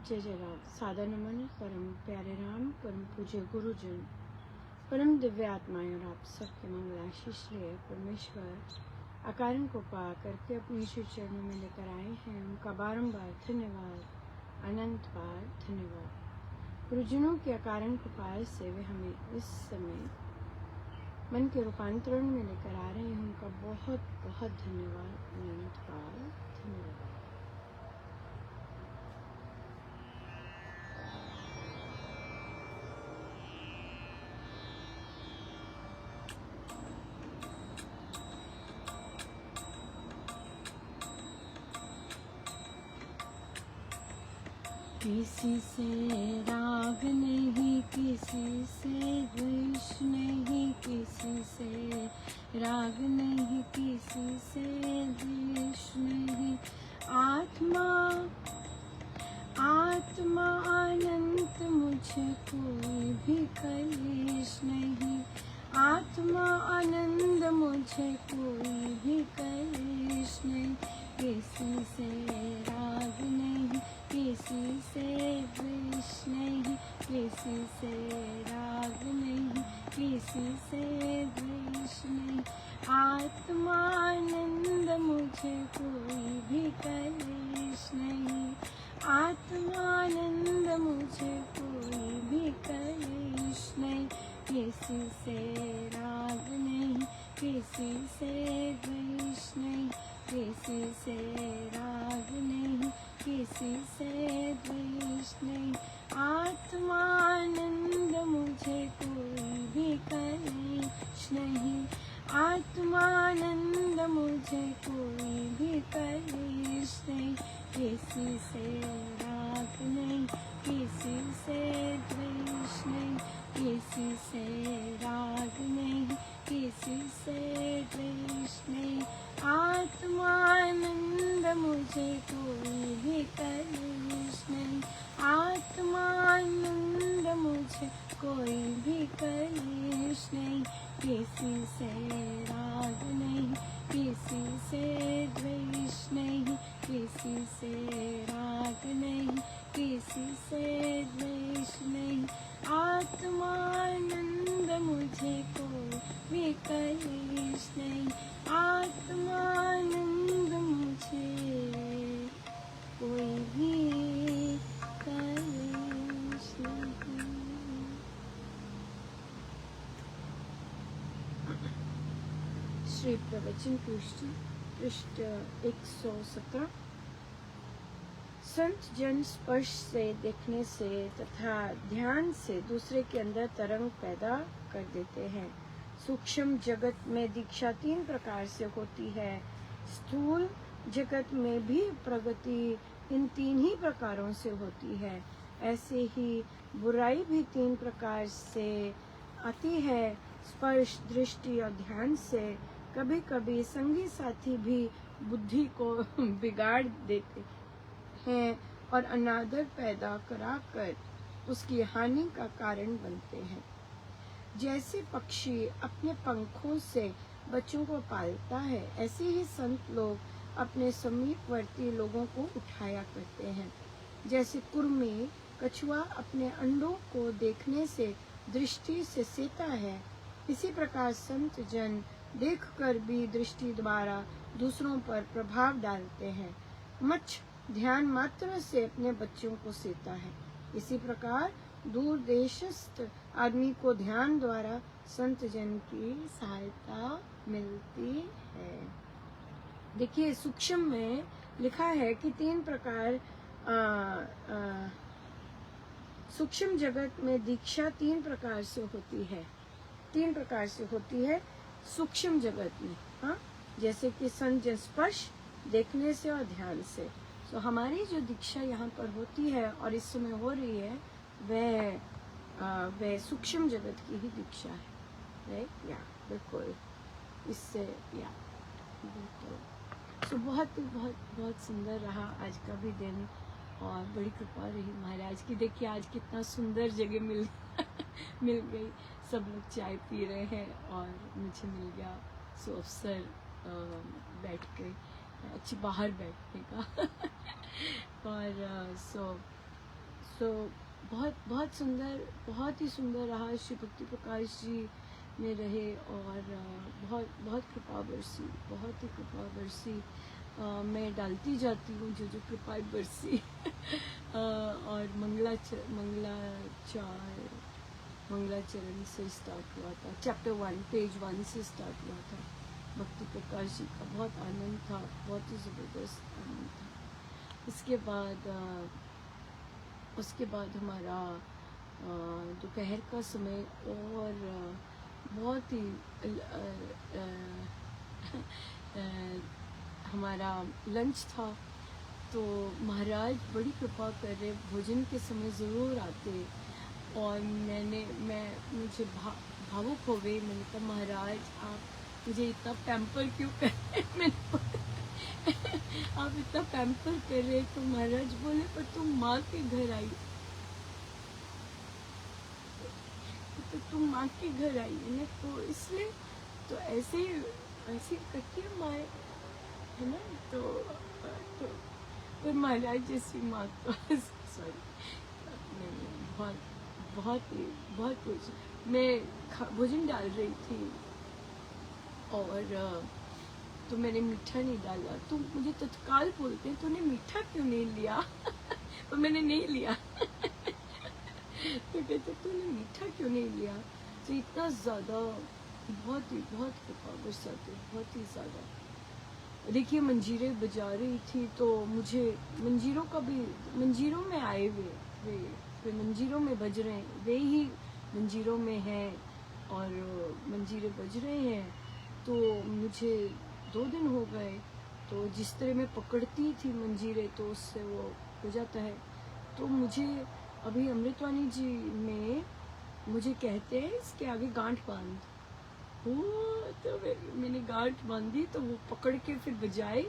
जय जय राम। सादा नमन परम प्यारे राम, परम पूज्य गुरुजन, परम दिव्य आत्माएं और आप सबके मंगलाशीष लिए परमेश्वर अकारण को पा करके अपने श्री चरणों में लेकर आए हैं। उनका बारंबार धन्यवाद, अनंत बार धन्यवाद। गुरुजनों के अकारण कृपा से वे हमें इस समय मन के रूपांतरण में लेकर आ रहे हैं। उनका बहुत बहुत धन्यवाद, अनंत बार धन्यवाद। किसी से राग नहीं, किसी से द्वेष नहीं, किसी से राग नहीं, किसी से द्वेष नहीं। आत्मा आत्मा अनंत, मुझे कोई भी कलेश नहीं। आत्मा आनंद, मुझे कोई भी कलेश नहीं। किसी से राग नहीं, किसी से द्वेष नहीं, किसी से राग नहीं, किसी से द्वेष नहीं। आत्मा आनंद, मुझे कोई भी कलेश नहीं। आत्मा आनंद, मुझे कोई भी कलेश नहीं। किसी से राग नहीं, किसी से द्वेष नहीं, किसी से राग नहीं, किसी से द्वेष नहीं। आत्मा आनंद, मुझे कोई भी कलेश नहीं। आत्मा आनंद, मुझे कोई भी कलेश नहीं। किसी से राग नहीं, किसी से द्वेष नहीं, किसी से राग नहीं, किसी से द्वेष नहीं। आत्मा आनंद, मुझे कोई भी कलेश नहीं। आत्मा आनंद, मुझे कोई भी कलेश नहीं। किसी से राग नहीं, किसी से द्वेष नहीं, किसी से राग नहीं, किसी से द्वेष नहीं। आत्मा आनंद, मुझे कोई भी कलेश नहीं। आत्मा आनंद, मुझे कोई भी कलेश नहीं। श्री प्रवचन पृष्ठ 117। संत जन स्पर्श से, देखने से तथा ध्यान से दूसरे के अंदर तरंग पैदा कर देते हैं। सूक्ष्म जगत में दीक्षा 3 प्रकार से होती है। स्थूल जगत में भी प्रगति इन 3 ही प्रकारों से होती है। ऐसे ही बुराई भी 3 प्रकार से आती है। स्पर्श, दृष्टि और ध्यान से। कभी कभी संगी साथी भी बुद्धि को बिगाड़ देते हैं और अनादर पैदा कराकर उसकी हानि का कारण बनते हैं। जैसे पक्षी अपने पंखों से बच्चों को पालता है, ऐसे ही संत लोग अपने समीपवर्ती लोगों को उठाया करते हैं। जैसे कुर्मी कछुआ अपने अंडों को देखने से दृष्टि से सेता है, इसी प्रकार संत जन देखकर भी दृष्टि द्वारा दूसरों पर प्रभाव डालते हैं। मच्छ ध्यान मात्र से अपने बच्चों को सेता है, इसी प्रकार दूर देशस्थ आदमी को ध्यान द्वारा संत जन की सहायता मिलती है। देखिए, सूक्ष्म में लिखा है कि 3 प्रकार सूक्ष्म जगत में दीक्षा 3 प्रकार से होती है। 3 प्रकार से होती है सूक्ष्म जगत में। हाँ, जैसे कि संत जन स्पर्श, देखने से और ध्यान से। तो हमारी जो दीक्षा यहाँ पर होती है और इस समय हो रही है, वह सूक्ष्म जगत की ही दीक्षा है। राइट? या बिल्कुल, इससे या बिल्कुल। तो बहुत सुंदर रहा आज का भी दिन और बड़ी कृपा रही महाराज की। देखिए आज कितना सुंदर जगह मिल गई। सब लोग चाय पी रहे हैं और मुझे मिल गया सो अवसर बैठ के अच्छी बाहर बैठने का और सो सो बहुत बहुत सुंदर, बहुत ही सुंदर रहा। श्री भक्ति प्रकाश जी में रहे और बहुत बहुत कृपा बरसी, बहुत ही कृपा बरसी। मैं डालती जाती हूँ जो जो कृपा बरसी। और मंगलाचरण से स्टार्ट हुआ था, चैप्टर 1 पेज 1 से स्टार्ट हुआ था। भक्ति प्रकाश जी का बहुत आनंद था, बहुत ही ज़बरदस्त आनंद था। उसके बाद हमारा दोपहर का समय और बहुत ही हमारा लंच था। तो महाराज बड़ी कृपा कर रहे, भोजन के समय ज़रूर आते और मुझे भावुक हो गई। मैंने कहा महाराज आप मुझे इतना पैम्पर क्यों कर रहे हैं? मैंने आप इतना पैम्पर कर रहे। तो महाराज बोले पर तुम माँ के घर आई, तो तुम माँ के घर आई है ना, तो इसलिए तो ऐसे करती है माँ, है ना। तो महाराज जैसी माँ तो सॉरी, बहुत कुछ मैं भोजन डाल रही थी और तो मैंने मीठा नहीं डाला। तो मुझे तत्काल बोलते हैं तूने मीठा क्यों नहीं लिया? तो मैंने नहीं लिया। तो कहते तूने मीठा क्यों नहीं लिया? तो इतना ज़्यादा बहुत कृपा बरसाते, बहुत ही ज़्यादा। देखिए मंजीरें बजा रही थी तो मुझे मंजीरों में आए वे मंजीरों में बज रहे हैं, वे ही मंजीरों में हैं और मंजीरें बज रहे हैं। तो मुझे 2 दिन हो गए, तो जिस तरह मैं पकड़ती थी मंजीरें तो उससे वो हो जाता है। तो मुझे अभी अमृतवाणी जी में मुझे कहते हैं इसके आगे गांठ बांध। तो मैंने गांठ बांधी तो वो पकड़ के फिर बजाए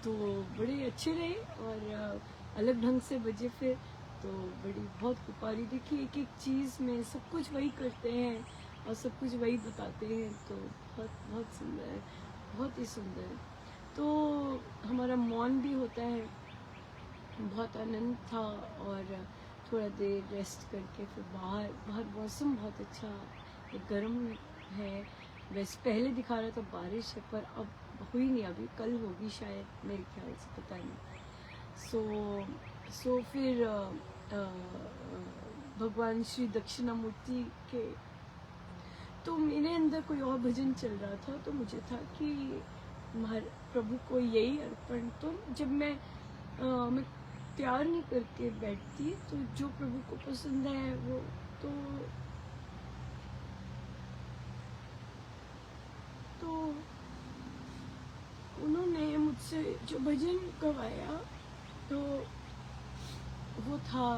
तो बड़े अच्छे रहे और अलग ढंग से बजे फिर। तो बड़ी बहुत कृपारी। देखिए एक चीज़ में सब कुछ वही करते हैं और सब कुछ वही बताते हैं। तो बहुत सुंदर है, बहुत ही सुंदर। तो हमारा मौन भी होता है, बहुत आनंद था और थोड़ा देर रेस्ट करके फिर बाहर मौसम बहुत अच्छा है, गर्म है। वैसे पहले दिखा रहा था बारिश है पर अब हुई नहीं, अभी कल होगी शायद, मेरे ख्याल से, पता नहीं। सो फिर भगवान श्री दक्षिणामूर्ति के, तो मेरे अंदर कोई और भजन चल रहा था तो मुझे था कि प्रभु को यही अर्पण। तो जब मैं तैयार नहीं करके बैठती तो जो प्रभु को पसंद है वो तो उन्होंने मुझसे जो भजन गवाया तो वो था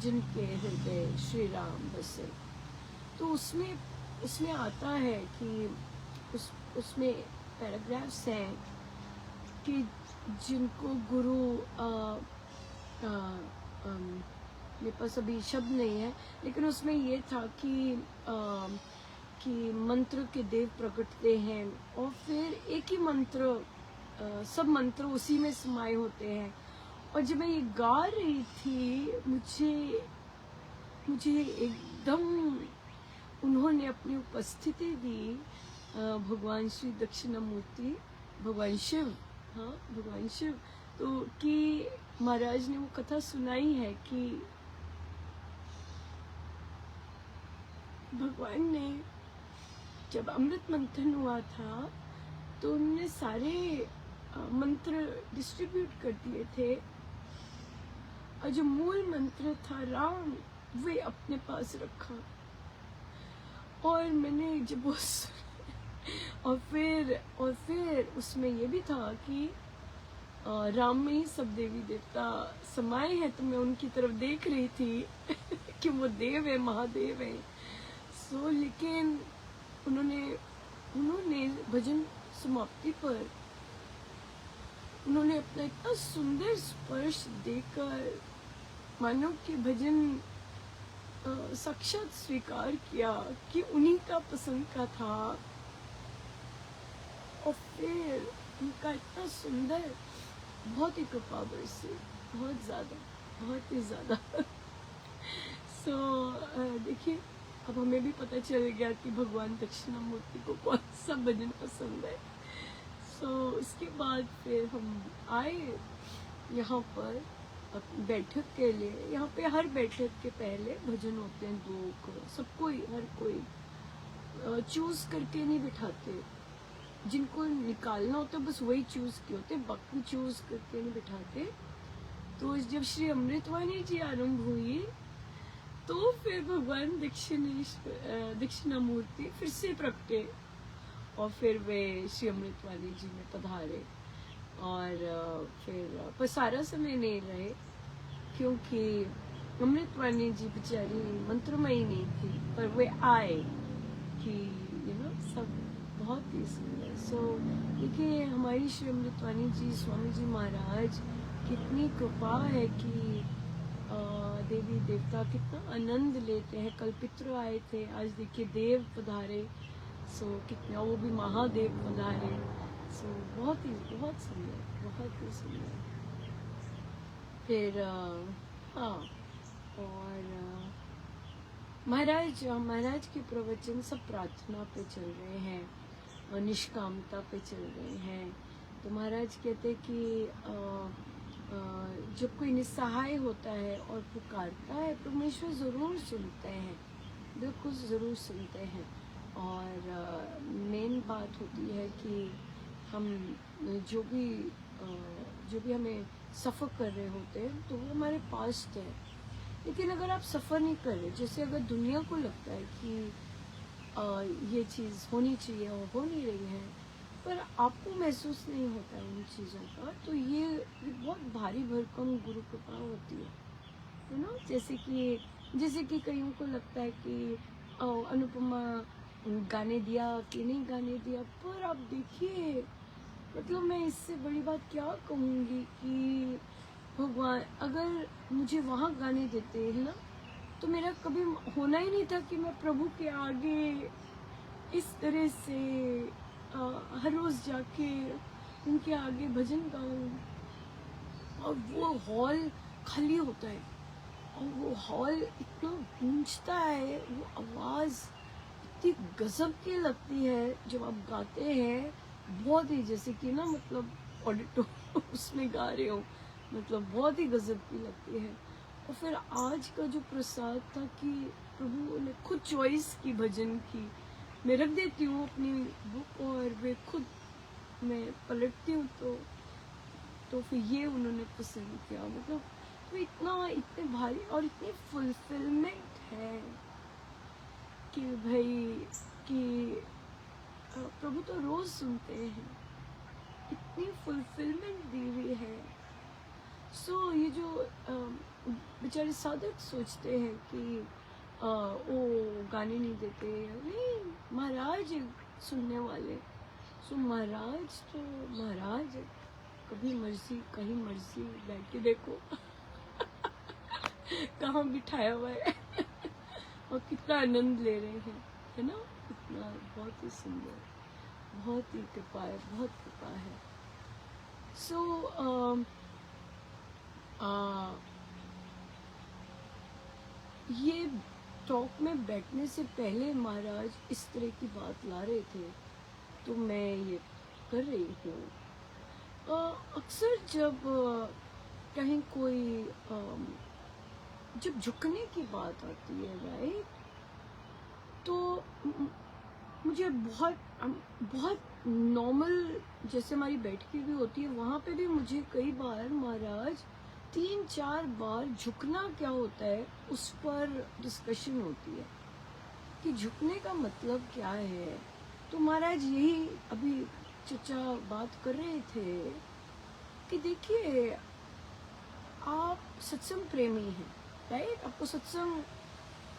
जिनके हृदय श्री राम बसे। तो उसमें आता है कि उसमें पैराग्राफ्स हैं कि जिनको गुरु मेरे पास अभी शब्द नहीं है, लेकिन उसमें ये था कि मंत्र के देव प्रकटते हैं और फिर एक ही मंत्र, सब मंत्र उसी में समाये होते हैं। और जब मैं ये गा रही थी मुझे एकदम उन्होंने अपनी उपस्थिति दी, भगवान श्री दक्षिणामूर्ति, भगवान शिव, हाँ भगवान शिव। तो कि महाराज ने वो कथा सुनाई है कि भगवान ने जब अमृत मंथन हुआ था तो उन्होंने सारे मंत्र डिस्ट्रीब्यूट कर दिए थे और जो मूल मंत्र था राम, वे अपने पास रखा। और मैंने जब और फिर उसमें ये भी था कि राम में ही सब देवी देवता समाये हैं। तो मैं उनकी तरफ देख रही थी कि वो देव है, महादेव है। लेकिन उन्होंने भजन समाप्ति पर उन्होंने अपना इतना सुंदर स्पर्श देकर मानो कि भजन साक्षात स्वीकार किया कि उन्हीं का पसंद का था। और फिर उनका इतना सुंदर, बहुत ही कृपा बरसी, बहुत ज़्यादा, बहुत ही ज़्यादा। सो देखिए, अब हमें भी पता चल गया कि भगवान दक्षिणामूर्ति को कौन सा भजन पसंद है। सो उसके बाद फिर हम आए यहाँ पर बैठक के लिए। यहाँ पे हर बैठक के पहले भजन होते हैं 2 सबको, हर कोई चूज करके नहीं बिठाते, जिनको निकालना होता है बस वही चूज किए होते, बाकी चूज करके नहीं बिठाते। तो जब श्री अमृतवाणी जी आरंभ हुई तो फिर भगवान दक्षिणामूर्ति फिर से प्रगटे और फिर वे श्री अमृतवाणी जी में पधारे। और फिर पर सारा समय नहीं रहे, क्योंकि अमृतवाणी जी बेचारी मंत्रमयी नहीं थी, पर वे आए कि सब बहुत ही सुंदर। सो देखिए, हमारी श्री अमृतवाणी जी, स्वामी जी महाराज, कितनी कृपा है कि देवी देवता कितना आनंद लेते हैं। कल पितृ आए थे, आज देखिए देव पधारे। सो कितना, वो भी महादेव पधारे। सो बहुत सुंदर, बहुत ही सुंदर। फिर हाँ, और महाराज के प्रवचन सब प्रार्थना पे चल रहे हैं और निष्कामता पे चल रहे हैं। तो महाराज कहते कि जब कोई निस्सहाय होता है और पुकारता है, परमेश्वर ज़रूर सुनते हैं, बिल्कुल ज़रूर सुनते हैं। और मेन बात होती है कि हम जो भी हमें सफ़र कर रहे होते हैं तो वो हमारे पास है। लेकिन अगर आप सफ़र नहीं कर रहे, जैसे अगर दुनिया को लगता है कि ये चीज़ होनी चाहिए और हो नहीं रही है, पर आपको महसूस नहीं होता है उन चीज़ों का, तो ये बहुत भारी भरकम गुरु कृपा होती है ना। जैसे कि कईयों को लगता है कि अनुपमा गाने दिया कि नहीं गाने दिया, पर आप देखिए, मतलब मैं इससे बड़ी बात क्या कहूँगी कि भगवान अगर मुझे वहाँ गाने देते हैं ना, तो मेरा कभी होना ही नहीं था कि मैं प्रभु के आगे इस तरह से हर रोज जाके उनके आगे भजन गाऊं। और वो हॉल खाली होता है और वो हॉल इतना गूंजता है, वो आवाज इतनी गजब की लगती है जब आप गाते हैं, बहुत ही जैसे कि ना, मतलब ऑडिटोरियम उसमें गा रहे हो, मतलब बहुत ही गजब की लगती है। और फिर आज का जो प्रसाद था कि प्रभु ने खुद चॉइस की भजन की, मैं रख देती हूँ अपनी बुक और वे खुद मैं पलटती हूँ, तो फिर ये उन्होंने पसंद किया। मतलब तो इतने भारी और इतनी फुलफिलमेंट है कि भाई कि प्रभु तो रोज सुनते हैं, इतनी फुलफिलमेंट दी हुई है। सो ये जो बेचारे साधक सोचते हैं कि वो गाने नहीं देते, नहीं, महाराज सुनने वाले। सो महाराज कभी मर्जी, कहीं मर्जी, बैठ के देखो कहाँ बिठाया हुआ है और कितना आनंद ले रहे हैं, है ना। कितना, बहुत ही सुंदर, बहुत ही कृपा है, बहुत कृपा है। सो ये टॉक में बैठने से पहले महाराज इस तरह की बात ला रहे थे, तो मैं ये कर रही हूँ। अक्सर जब कहीं कोई जब झुकने की बात आती है, राइट, तो मुझे बहुत नॉर्मल, जैसे हमारी बैठकी भी होती है, वहाँ पे भी मुझे कई बार महाराज 3-4 बार झुकना क्या होता है उस पर डिस्कशन होती है कि झुकने का मतलब क्या है। तो महाराज यही अभी चचा बात कर रहे थे कि देखिए, आप सत्संग प्रेमी हैं, राइट, आपको सत्संग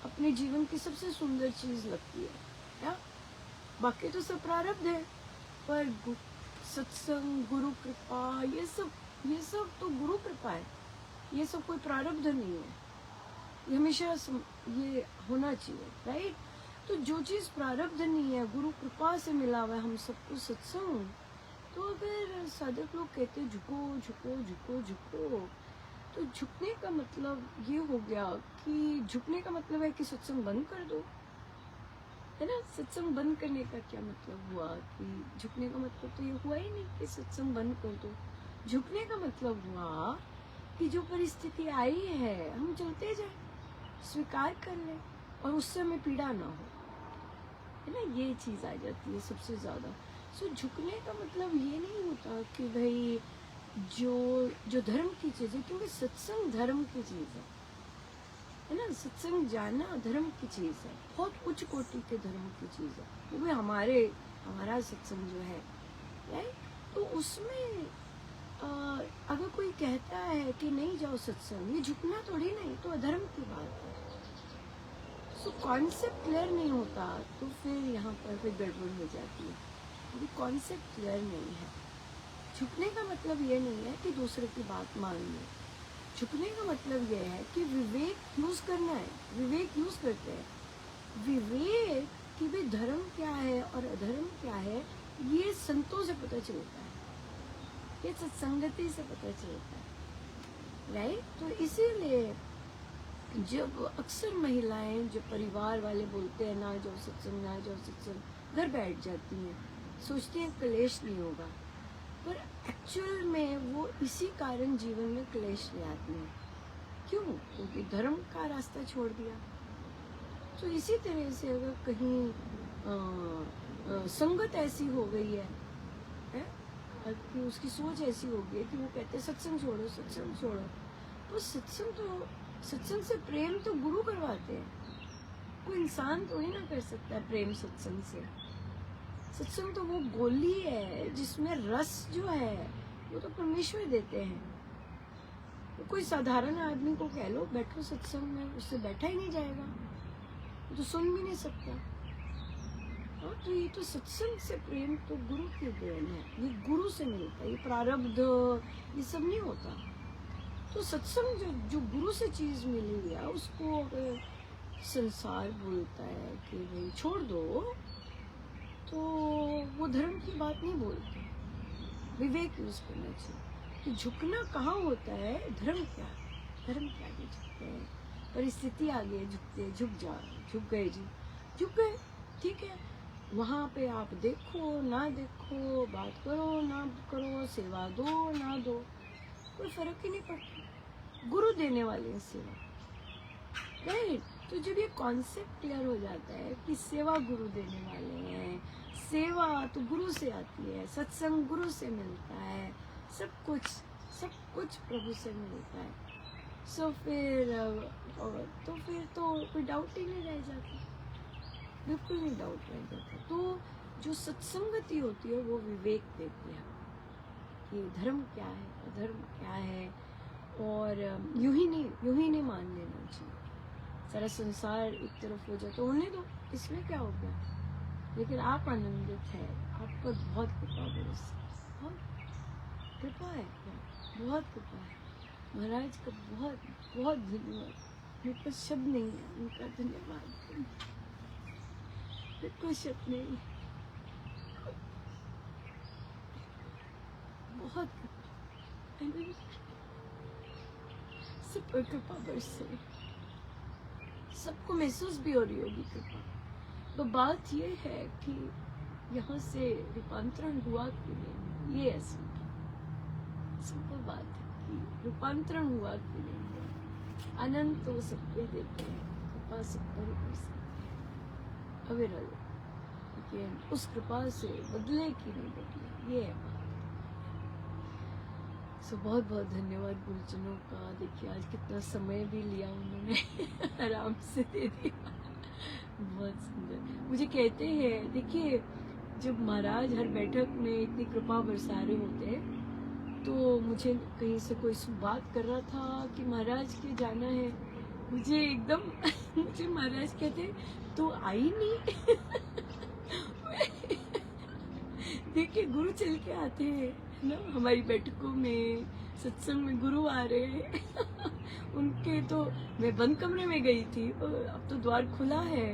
अपने जीवन की सबसे सुंदर चीज लगती है, क्या? बाकी तो सब प्रारब्ध है, पर सत्संग, गुरु कृपा, ये सब तो गुरु कृपा है, ये सब कोई प्रारब्ध नहीं है, ये हमेशा ये होना चाहिए, राइट। तो जो चीज प्रारब्ध नहीं है, गुरु कृपा से मिला हुआ है हम सबको सत्संग, तो अगर साधक लोग कहते हैं झुको झुको झुको झुको, तो झुकने का मतलब ये हो गया कि झुकने का मतलब है कि सत्संग बंद कर दो, है ना। सत्संग बंद करने का क्या मतलब हुआ कि झुकने का मतलब तो ये हुआ ही नहीं कि सत्संग बंद कर दो। झुकने का मतलब हुआ कि जो परिस्थिति आई है हम चलते जाए, स्वीकार कर लें और उससे हमें पीड़ा ना हो, है ना। ये चीज आ जाती है सबसे ज्यादा। सो झुकने का मतलब ये नहीं होता कि भाई जो जो धर्म की चीज है, क्योंकि सत्संग धर्म की चीज है ना। सत्संग जाना धर्म की चीज है, बहुत उच्च कोटि के धर्म की चीज है। वो भी हमारा सत्संग जो है, राइट। तो उसमें अगर कोई कहता है कि नहीं जाओ सत्संग, ये झुकना थोड़ी नहीं, तो अधर्म की बात है। सो कॉन्सेप्ट क्लियर नहीं होता तो फिर यहाँ पर फिर गड़बड़ हो जाती है, क्योंकि कॉन्सेप्ट क्लियर नहीं है। झुकने का मतलब ये नहीं है कि दूसरे की बात मान लो। झुकने का मतलब ये है कि विवेक यूज करना है, विवेक यूज करते हैं। विवेक कि भाई धर्म क्या है और अधर्म क्या है, ये संतों से पता चलता है, ये सत्संगति से पता चलता है, राइट। तो इसीलिए जब अक्सर महिलाएं, जो परिवार वाले बोलते हैं ना जाओ सत्संग ना जाओ सत्संग, घर बैठ जाती हैं, सोचती हैं क्लेश नहीं होगा, पर एक्चुअल में वो इसी कारण जीवन में क्लेश ले आती हैं। क्यों? क्योंकि धर्म का रास्ता छोड़ दिया। तो इसी तरह से अगर कहीं संगत ऐसी हो गई है कि उसकी सोच ऐसी हो गई है कि वो कहते हैं सत्संग छोड़ो सत्संग छोड़ो, तो सत्संग से प्रेम तो गुरु करवाते हैं, कोई इंसान तो ही ना कर सकता है प्रेम सत्संग से। सत्संग तो वो गोली है जिसमें रस जो है वो तो परमेश्वर देते हैं। तो कोई साधारण आदमी को कह लो बैठो सत्संग में, उससे बैठा ही नहीं जाएगा, वो तो सुन भी नहीं सकता। तो ये तो सत्संग से प्रेम तो गुरु की देन है, ये गुरु से मिलता है, ये प्रारब्ध ये सब नहीं होता। तो सत्संग जो गुरु से चीज मिली है उसको अगर संसार बोलता है कि भाई छोड़ दो, तो वो धर्म की बात नहीं बोलते, विवेक यूज करना चाहिए कि झुकना कहाँ होता है, धर्म क्या है, धर्म के आगे झुकते हैं, परिस्थिति आगे झुकते, झुक गए जी, झुक गए, ठीक है। वहाँ पे आप देखो ना देखो, बात करो ना करो, सेवा दो ना दो, कोई फर्क ही नहीं पड़ता, गुरु देने वाले हैं सेवा, राइट। तो जब ये कॉन्सेप्ट क्लियर हो जाता है कि सेवा गुरु देने वाले हैं, सेवा तो गुरु से आती है, सत्संग गुरु से मिलता है, सब कुछ प्रभु से मिलता है। सो फिर कोई डाउट ही नहीं रह जाता, बिल्कुल नहीं डाउट रह जाता। तो जो सत्संगति होती है वो विवेक देती है कि धर्म क्या है, अधर्म क्या है, और यूं ही नहीं मान लेना चाहिए। सारा संसार एक तरफ हो जाए तो होने दो, इसमें क्या हो गया, लेकिन आप आनंदित है, आपका बहुत कृपा बरस, बहुत कृपा है, बहुत कृपा है महाराज का, बहुत बहुत धन्यवाद। मेरे पास शब्द नहीं है उनका धन्यवाद, मेरे कोई शब्द नहीं है, बहुत सब पर कृपा बरसे, सबको महसूस भी हो रही होगी कृपा। तो बात ये है कि यहाँ से रूपांतरण हुआ कि नहीं, ये ऐसी सिंपल बात है कि रूपांतरण हुआ कि नहीं। आनंद तो सबको देते हैं, कृपा सब पर बरसे अविरल, लेकिन उस कृपा से बदले कि नहीं बदले, ये है बात। सो बहुत बहुत धन्यवाद गुरुजनों का। देखिए आज कितना समय भी लिया उन्होंने आराम से दे दिया, बहुत सुंदर। मुझे कहते हैं, देखिए जब महाराज हर बैठक में इतनी कृपा बरसा रहे होते हैं, तो मुझे कहीं से कोई बात कर रहा था कि महाराज के जाना है, मुझे एकदम मुझे महाराज कहते तो आई नहीं देखिए गुरु चल के आते हैं ना हमारी बैठकों में, सत्संग में गुरु आ रहे हैं उनके तो मैं बंद कमरे में गई थी, अब तो द्वार खुला है,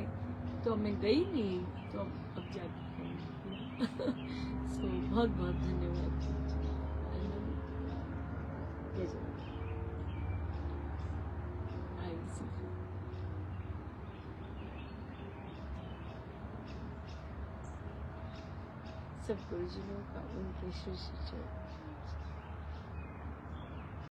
तो मैं गई नहीं, तो अब जाके सो बहुत बहुत धन्यवाद। जय जगन्नाथ। आई सी यू। सब गुरुजनों का उनके शिष्य